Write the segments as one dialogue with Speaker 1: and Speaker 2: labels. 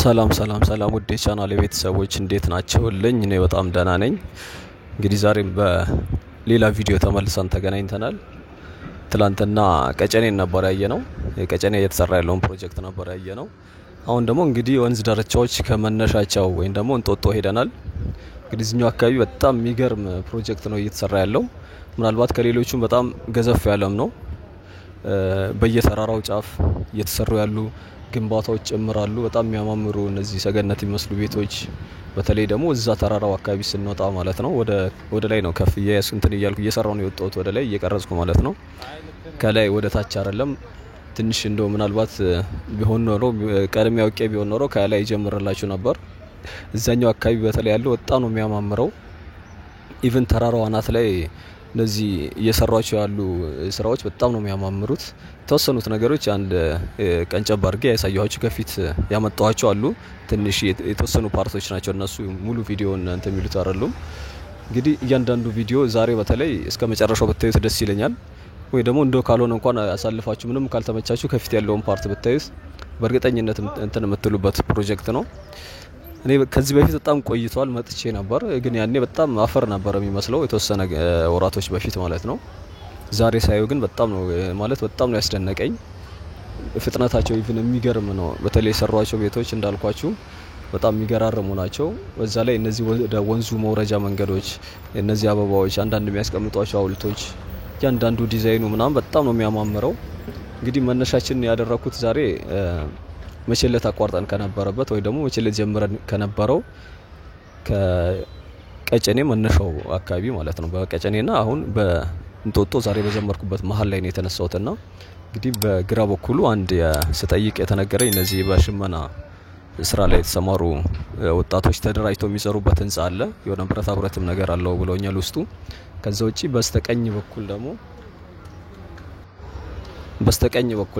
Speaker 1: ሰላም ሰላም ሰላም ውድ የቻናሌ ቤተሰቦች እንዴት ናችሁልኝ? እኔ በጣም ደህና ነኝ። እንግዲህ ዛሬም በሌላ ቪዲዮ ተመልሰን ተገናኝተናል። ትላንትና ቀጨኔን ነበር ያየነው። ቀጨኔ እየተሰራ ያለውን ፕሮጀክት ነበር ያየነው። አሁን ደግሞ እንግዲህ ወንዝ ዳርቻዎች ከመነሻቸው ወይም ደግሞ እንጦጦ ሄደናል። እንግዲህ እዚህኛው አካባቢ በጣም የሚገርም ፕሮጀክት ነው እየተሰራ ያለው። ምናልባት ከሌሎቹም በጣም ገዘፍ ያለም ነው። በየተራራው ጫፍ እየተሰሩ ያሉ ግንባታዎች ጨምራሉ። በጣም የሚያማምሩ እነዚህ ሰገነት የሚመስሉ ቤቶች በተለይ ደግሞ እዛ ተራራው አካባቢ ስንወጣ ማለት ነው ወደ ላይ ነው ከፍ እንትን እያልኩ እየሰራው ነው የወጣሁት ወደ ላይ እየቀረጽኩ ማለት ነው። ከላይ ወደ ታች አይደለም። ትንሽ እንደው ምናልባት ቢሆን ኖሮ ቀድሜ አውቄ ቢሆን ኖሮ ከላይ ጀምርላችሁ ነበር። እዛኛው አካባቢ በተለይ ያለው በጣም ነው የሚያማምረው። ኢቭን ተራራው አናት ላይ እነዚህ እየሰሯቸው ያሉ ስራዎች በጣም ነው የሚያማምሩት። ተወሰኑት ነገሮች አንድ ቀንጨብ አድርጌ ያሳያችሁ ከፊት ያመጣዋቸው አሉ። ትንሽ የተወሰኑ ፓርቶች ናቸው እነሱ ሙሉ ቪዲዮን እንትን የሚሉት አይደሉም። እንግዲህ እያንዳንዱ ቪዲዮ ዛሬ በተለይ እስከ መጨረሻው ብታዩት ደስ ይለኛል። ወይ ደግሞ እንደው ካልሆነ እንኳን አሳልፋችሁ ምንም ካልተመቻችሁ ከፊት ያለውን ፓርት ብታዩት በእርግጠኝነት እንትን የምትሉበት ፕሮጀክት ነው። እኔ ከዚህ በፊት በጣም ቆይቷል መጥቼ ነበር፣ ግን ያኔ በጣም አፈር ነበር የሚመስለው የተወሰነ ወራቶች በፊት ማለት ነው። ዛሬ ሳየው ግን በጣም ነው ማለት በጣም ነው ያስደነቀኝ። ፍጥነታቸው ኢቭን የሚገርም ነው። በተለይ የሰሯቸው ቤቶች እንዳልኳችሁ በጣም የሚገራርሙ ናቸው። በዛ ላይ እነዚህ ወደ ወንዙ መውረጃ መንገዶች፣ እነዚህ አበባዎች፣ አንዳንድ የሚያስቀምጧቸው ሐውልቶች፣ ያንዳንዱ ዲዛይኑ ምናምን በጣም ነው የሚያማምረው። እንግዲህ መነሻችን ያደረኩት ዛሬ መቼለት አቋርጠን ከነበረበት ወይ ደግሞ መቼለት ጀምረን ከነበረው ከቀጨኔ መነሻው አካባቢ ማለት ነው። በቀጨኔና አሁን በእንጦጦ ዛሬ በጀመርኩበት መሀል ላይ ነው የተነሳውትና እንግዲህ በግራ በኩሉ አንድ ስጠይቅ የተነገረኝ እነዚህ በሽመና ስራ ላይ የተሰማሩ ወጣቶች ተደራጅተው የሚሰሩበት ህንጻ አለ። የሆነ ብረታ ብረትም ነገር አለው ብለውኛል ውስጡ። ከዛ ውጪ በስተቀኝ በኩል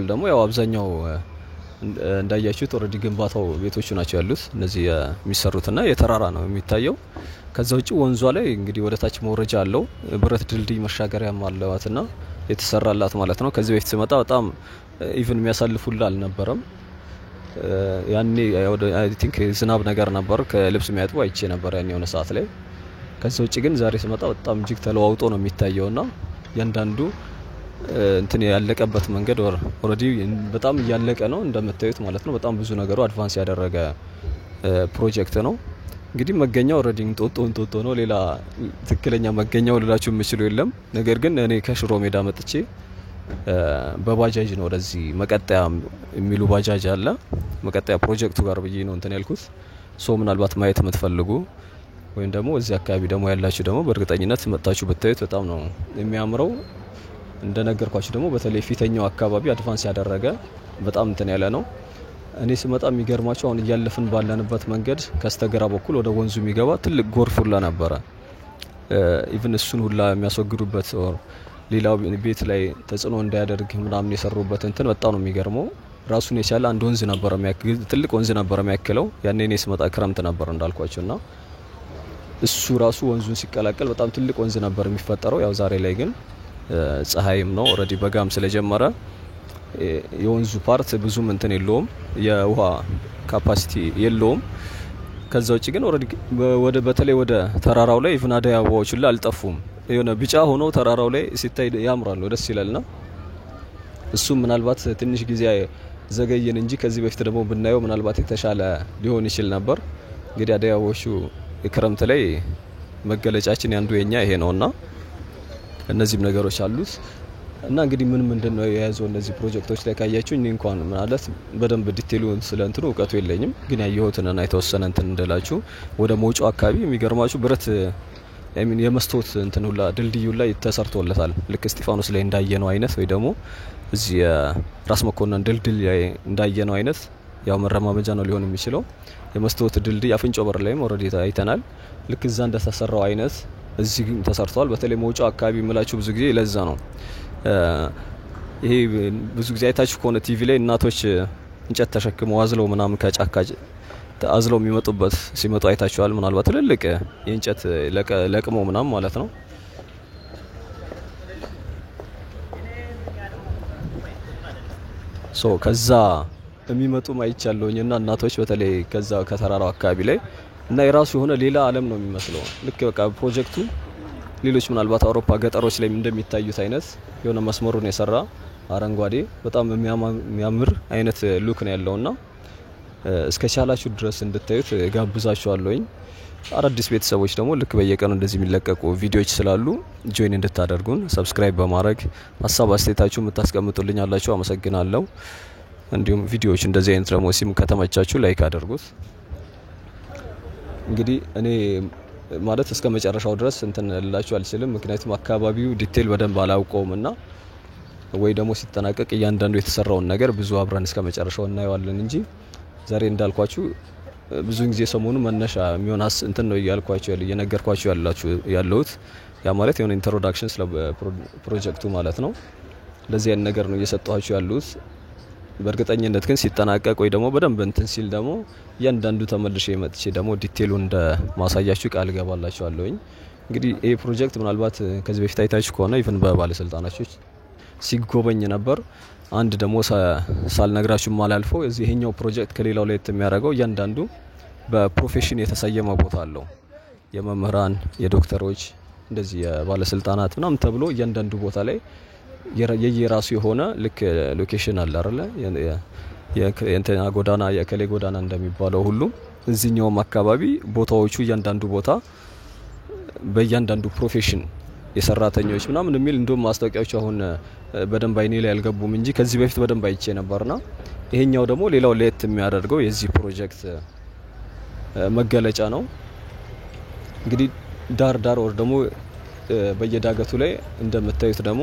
Speaker 1: ደግሞ ያው አብዛኛው እንዳያችሁት ኦሬዲ ግንባታው ቤቶቹ ናቸው ያሉት እነዚህ የሚሰሩትና የተራራ ነው የሚታየው። ከዛ ውጪ ወንዟ ላይ እንግዲህ ወደ ታች መውረጃ አለው። ብረት ድልድይ መሻገሪያም አለዋትና የተሰራላት ማለት ነው። ከዚህ በፊት ስመጣ በጣም ኢቭን የሚያሳልፉላ አልነበረም። ያኔ አይ ቲንክ ዝናብ ነገር ነበር ከልብስ የሚያጥቡ አይቼ ነበር ያኔ የሆነ ሰዓት ላይ። ከዛ ውጪ ግን ዛሬ ስመጣ በጣም እጅግ ተለዋውጦ ነው የሚታየውና ያንዳንዱ እንትን ያለቀበት መንገድ ኦሬዲ በጣም ያለቀ ነው እንደምታዩት ማለት ነው። በጣም ብዙ ነገሩ አድቫንስ ያደረገ ፕሮጀክት ነው። እንግዲህ መገኛው ኦሬዲ እንጦጦ ነው። ሌላ ትክክለኛ መገኛው ልላችሁ የምችለው የለም። ነገር ግን እኔ ከሽሮ ሜዳ መጥቼ በባጃጅ ነው ወደዚህ መቀጠያ የሚሉ ባጃጅ አለ መቀጠያ ፕሮጀክቱ ጋር ብዬ ነው እንትን ያልኩት። ምናልባት ማየት የምትፈልጉ ወይም ደግሞ እዚህ አካባቢ ደግሞ ያላችሁ ደግሞ በእርግጠኝነት መጣችሁ ብታዩት በጣም ነው የሚያምረው። እንደነገርኳችሁ ደግሞ በተለይ ፊተኛው አካባቢ አድቫንስ ያደረገ በጣም እንትን ያለ ነው። እኔ ስመጣ የሚገርማቸው አሁን እያለፍን ባለንበት መንገድ ከስተግራ በኩል ወደ ወንዙ የሚገባ ትልቅ ጎርፍ ሁላ ነበረ። ኢቭን እሱን ሁላ የሚያስወግዱበት ሌላው ቤት ላይ ተጽዕኖ እንዳያደርግ ምናምን የሰሩበት እንትን በጣም ነው የሚገርመው። ራሱን የቻለ አንድ ወንዝ ነበር ትልቅ ወንዝ ነበር የሚያክለው። ያኔ እኔ ስመጣ ክረምት ነበር እንዳልኳችሁና እሱ ራሱ ወንዙን ሲቀላቀል በጣም ትልቅ ወንዝ ነበር የሚፈጠረው። ያው ዛሬ ላይ ግን ፀሐይም ነው ኦሬዲ በጋም ስለጀመረ የወንዙ ፓርት ብዙም እንትን የለውም፣ የውሃ ካፓሲቲ የለውም። ከዛ ውጪ ግን ኦሬዲ በተለይ ወደ ተራራው ላይ ኢቭን አደይ አበባዎች ሁሉ አልጠፉም። የሆነ ቢጫ ሆኖ ተራራው ላይ ሲታይ ያምራል፣ ደስ ይላልና እሱ ምናልባት ትንሽ ጊዜ ዘገየን እንጂ ከዚህ በፊት ደግሞ ብናየው ምናልባት የተሻለ ሊሆን ይችል ነበር። እንግዲህ አደይ አበባዎቹ ክረምት ላይ መገለጫችን ያንዱ የኛ ይሄ ነውና እነዚህም ነገሮች አሉት። እና እንግዲህ ምንድነው የያዘው እነዚህ ፕሮጀክቶች ላይ ካያችሁ እኔ እንኳን ማለት በደንብ ዲቴሉን ስለንትኑ እውቀቱ የለኝም፣ ግን ያየሁትና የተወሰነ እንትን እንደላችሁ ወደ መውጫው አካባቢ የሚገርማችሁ ብረት የመስቶት እንትን ሁላ ድልድዩ ላይ ተሰርቶለታል። ልክ እስጢፋኖስ ላይ እንዳየነው አይነት ወይ ደግሞ እዚህ ራስ መኮንን ድልድይ ላይ እንዳየነው አይነት ያው መረማመጃ ነው ሊሆን የሚችለው። የመስቶት ድልድይ አፍንጮ በር ላይም ኦሬዲ አይተናል። ልክ እዛ እንደተሰራው አይነት እዚህ ተሰርቷል። በተለይ መውጫው አካባቢ ምላችሁ ብዙ ጊዜ ለዛ ነው ይሄ ብዙ ጊዜ አይታችሁ ከሆነ ቲቪ ላይ እናቶች እንጨት ተሸክመው አዝለው ምናምን ከጫካ አዝለው የሚመጡበት ሲመጡ አይታችኋል። ምናልባት ትልልቅ የእንጨት ለቅመው ምናምን ማለት ነው። ከዛ የሚመጡ አይቻለሁኝና እናቶች በተለይ ከዛ ከተራራው አካባቢ ላይ እና የራሱ የሆነ ሌላ ዓለም ነው የሚመስለው። ልክ በቃ ፕሮጀክቱ ሌሎች ምናልባት አውሮፓ ገጠሮች ላይ እንደሚታዩት አይነት የሆነ መስመሩን የሰራ አረንጓዴ በጣም የሚያምር አይነት ሉክ ነው ያለውና እስከ ቻላችሁ ድረስ እንድታዩት ጋብዛችኋለሁኝ። አዳዲስ ቤተሰቦች ደግሞ ልክ በየቀኑ እንደዚህ የሚለቀቁ ቪዲዮዎች ስላሉ ጆይን እንድታደርጉን ሰብስክራይብ በማድረግ ሀሳብ አስተያየታችሁ የምታስቀምጡልኝ አላችሁ አመሰግናለሁ። እንዲሁም ቪዲዮዎች እንደዚህ አይነት ደግሞ ሲም ከተመቻችሁ ላይክ አድርጉት። እንግዲህ እኔ ማለት እስከ መጨረሻው ድረስ እንትን ልላችሁ አልችልም፣ ምክንያቱም አካባቢው ዲቴል በደንብ አላውቀውምና ወይ ደግሞ ሲጠናቀቅ እያንዳንዱ የተሰራውን ነገር ብዙ አብረን እስከ መጨረሻው እናየዋለን እንጂ ዛሬ እንዳልኳችሁ ብዙ ጊዜ ሰሞኑ መነሻ የሚሆን እንትን ነው እያልኳችሁ እየነገርኳችሁ ያለሁት ያ ማለት የሆነ ኢንትሮዳክሽን ስለ ፕሮጀክቱ ማለት ነው። ለዚህ አይነት ነገር ነው እየሰጠኋችሁ ያለሁት። በእርግጠኝነት ግን ሲጠናቀቅ ወይ ደግሞ በደንብ እንትን ሲል ደግሞ እያንዳንዱ ተመልሼ መጥቼ ደግሞ ዲቴሉን እንደ ማሳያችሁ ቃል ገባላችኋለሁኝ። እንግዲህ ይሄ ፕሮጀክት ምናልባት ከዚህ በፊት አይታችሁ ከሆነ ኢቭን በባለስልጣናቶች ሲጎበኝ ነበር። አንድ ደግሞ ሳልነግራችሁ ማላልፈው ይሄኛው ፕሮጀክት ከሌላው ላይ የሚያደርገው እያንዳንዱ በፕሮፌሽን የተሰየመ ቦታ አለው። የመምህራን፣ የዶክተሮች፣ እንደዚህ የባለስልጣናት ምናምን ተብሎ እያንዳንዱ ቦታ ላይ የየራሱ የሆነ ልክ ሎኬሽን አለ አይደለ? የእንትና ጎዳና የከሌ ጎዳና እንደሚባለው ሁሉ እዚህኛውም አካባቢ ቦታዎቹ እያንዳንዱ ቦታ በእያንዳንዱ ፕሮፌሽን የሰራተኞች ምናምን የሚል እንደውም ማስታወቂያዎች አሁን በደንብ አይኔ ላይ አልገቡም እንጂ ከዚህ በፊት በደንብ አይቼ ነበርና ይሄኛው ደግሞ ሌላው ለየት የሚያደርገው የዚህ ፕሮጀክት መገለጫ ነው። እንግዲህ ዳር ወር ደግሞ በየዳገቱ ላይ እንደምታዩት ደግሞ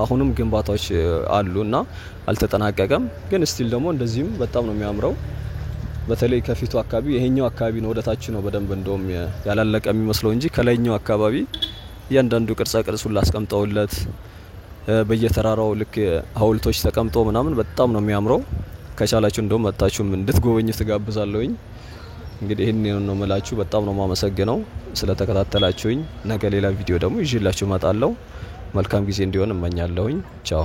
Speaker 1: አሁንም ግንባታዎች አሉና አልተጠናቀቀም፣ ግን ስቲል ደግሞ እንደዚህም በጣም ነው የሚያምረው። በተለይ ከፊቱ አካባቢ ይሄኛው አካባቢ ነው ወደታች ነው በደንብ እንደውም ያላለቀ የሚመስለው እንጂ ከላይኛው አካባቢ እያንዳንዱ ቅርጻ ቅርጽ ሁሉ አስቀምጠውለት በየተራራው ልክ ሀውልቶች ተቀምጦ ምናምን በጣም ነው የሚያምረው። ከቻላችሁ እንደውም መጣችሁም እንድትጎበኙ ትጋብዛለሁኝ። እንግዲህ ይሄን ነው የምላችሁ። በጣም ነው ማመሰግነው ስለተከታተላችሁኝ። ነገ ሌላ ቪዲዮ ደግሞ ይዤላችሁ እመጣለሁ። መልካም ጊዜ እንዲሆን እመኛለሁኝ። ቻው።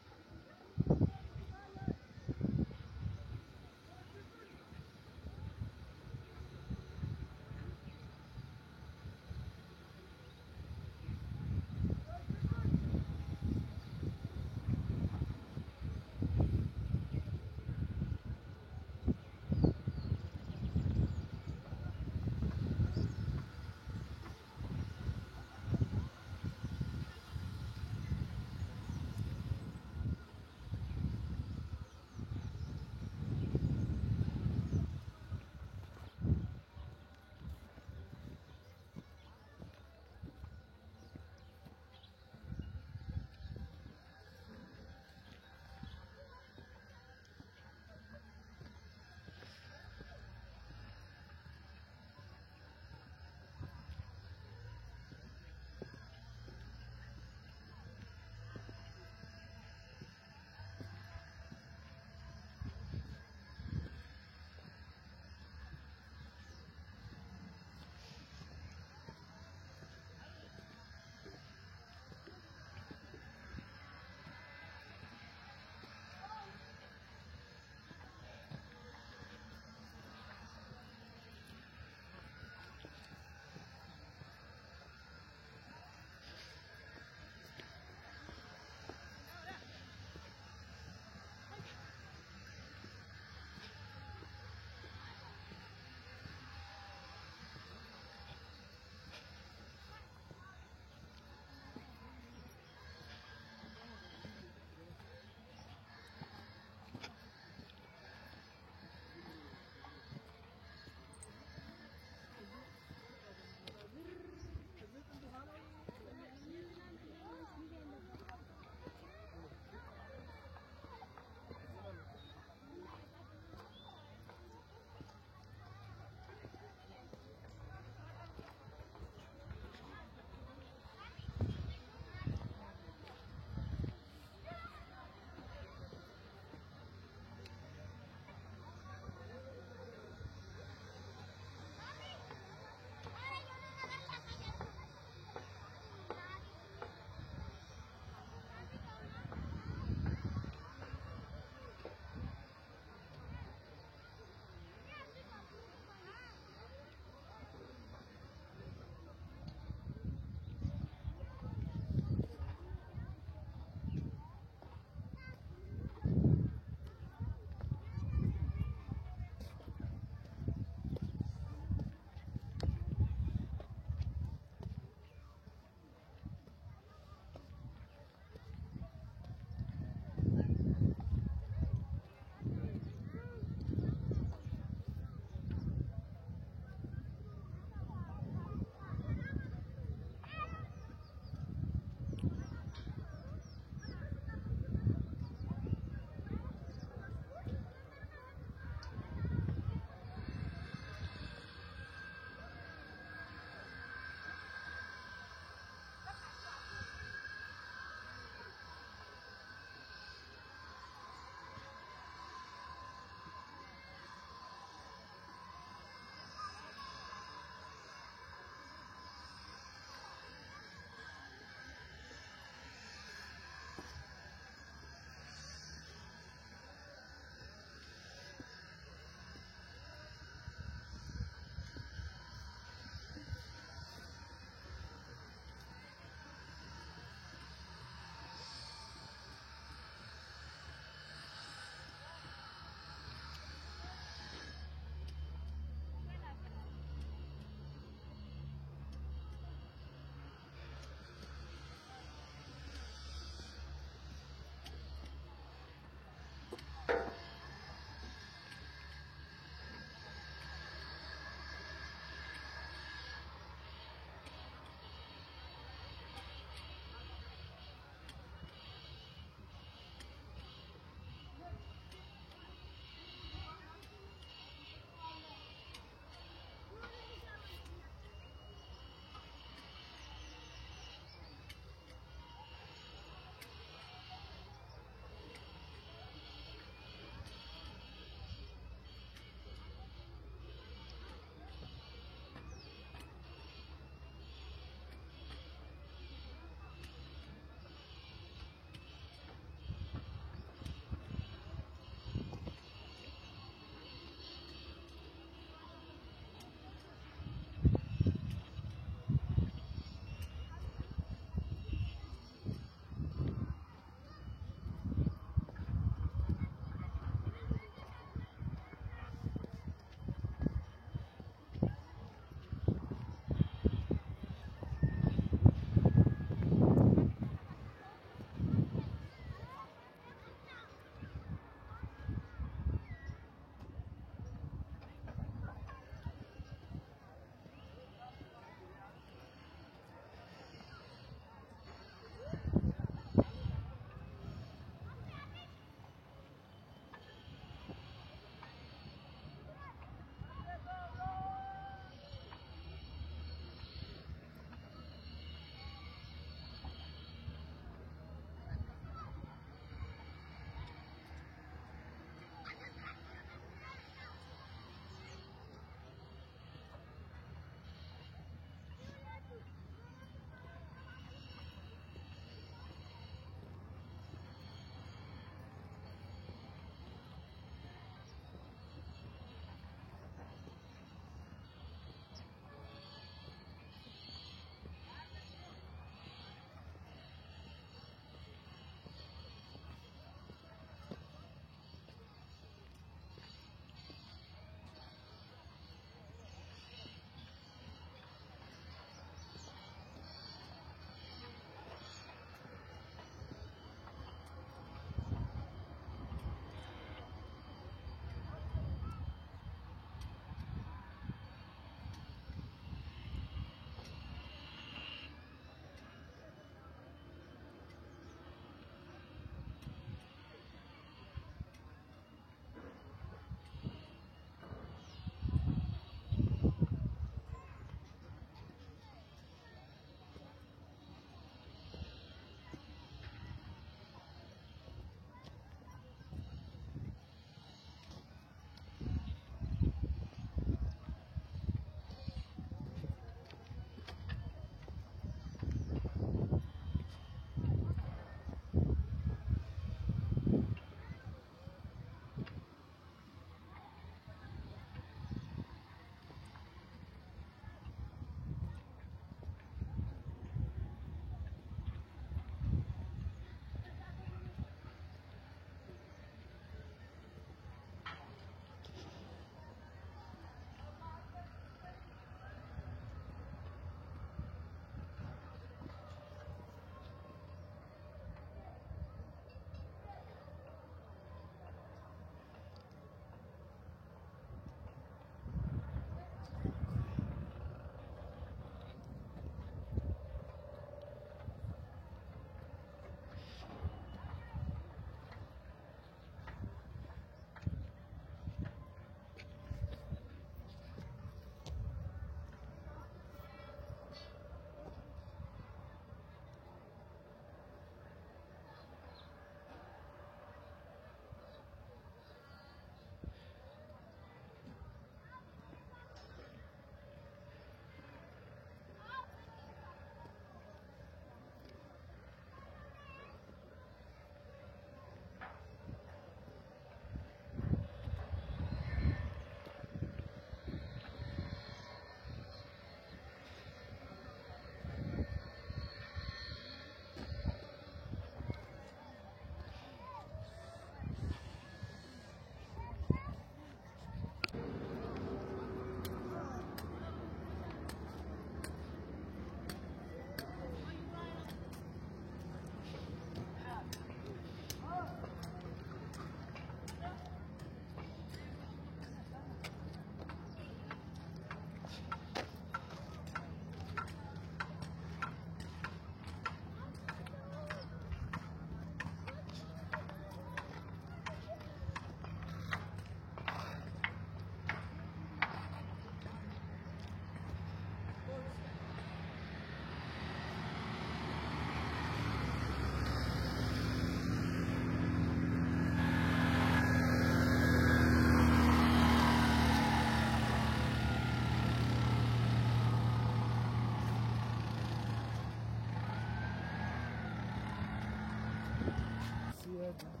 Speaker 2: ማለት ነው።